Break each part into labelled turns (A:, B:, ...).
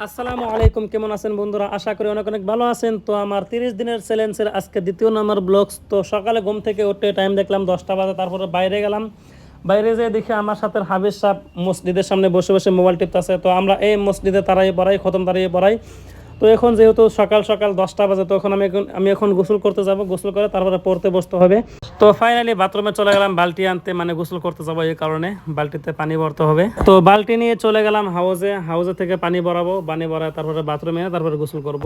A: আসসালামু আলাইকুম, কেমন আছেন বন্ধুরা? আশা করি অনেক অনেক ভালো আছেন। তো আমার 30 দিনের চ্যালেঞ্জের আজকে দ্বিতীয় নম্বর ব্লগস। তো সকালে ঘুম থেকে উঠে টাইম দেখলাম 10টা বাজে, তারপরে বাইরে গেলাম। বাইরে যেয়ে দেখি আমার সাথে হাফেজ সাহেব মসজিদের সামনে বসে বসে মোবাইল টিপতেছে। তো আমরা এই মসজিদে তারাই পড়াই, খতম তারাই পড়াই। তো এখন যেহেতু সকাল সকাল 10টা বাজে, তো এখন আমি এখন গোসল করতে যাব। গোসল করে তারপরে পড়তে বসতে হবে। তো ফাইনালি বাথরুমে চলে গেলাম বালতি আনতে, মানে গোসল করতে যাবো, এই কারণে বালতিতে পানি ভরতে হবে। তো বালতি নিয়ে চলে গেলাম হাউজে থেকে পানি ভরাবো, পানি ভরায় তারপরে বাথরুমে এনে তারপরে গোসল করব।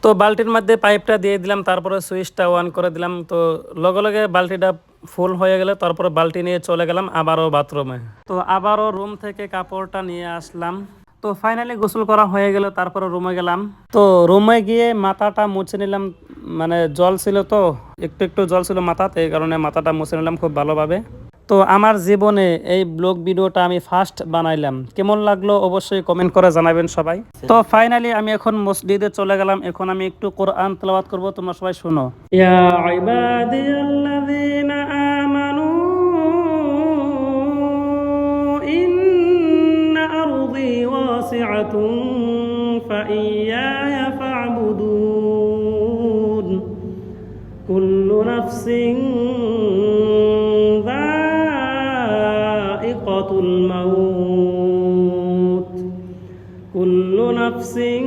A: তো বালতির মধ্যে পাইপটা দিয়ে দিলাম, তারপরে সুইচটা অন করে দিলাম। তো লগে লগে বালতিটা ফুল হয়ে গেলে তারপরে বালতি নিয়ে চলে গেলাম আবারও বাথরুমে। তো আবারও রুম থেকে কাপড়টা নিয়ে আসলাম। তো ফাইনালি গোসল করা হয়ে গেল, তারপরে রুমে গেলাম। তো রুমে গিয়ে মাথাটা মুছে নিলাম, মানে জল ছিল তো, একটু একটু জল ছিল মাথাতে, এই কারণে মাথাটা মুছে নিলাম খুব ভালোভাবে। তো আমার জীবনে এই ব্লগ ভিডিওটা আমি ফার্স্ট বানাইলাম, কেমন লাগলো অবশ্যই কমেন্ট করে জানাবেন সবাই। তো ফাইনালি আমি এখন মসজিদে চলে গেলাম, এখন আমি একটু কোরআন তেলাওয়াত করব, তোমরা সবাই শুনো। ইয়া ইবাদিয়াল্লাযীনা আমানু ইন্না আরদি ওয়াসিআতুন ফাইয়ায়া ফা'বুদুন কুল্লু নাফসিন যায়িকাতুল মাউত কুল্লু নাফসিন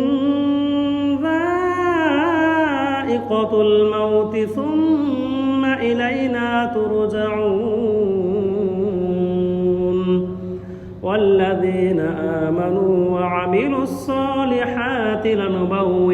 A: যায়িকাতুল মাউত সুম্মা ইলাইনা তুরজাউন ওয়াল্লাযীনা আমানু ওয়া আমিলুস সালিহাতি লানুবাউওয়ান্নাকুম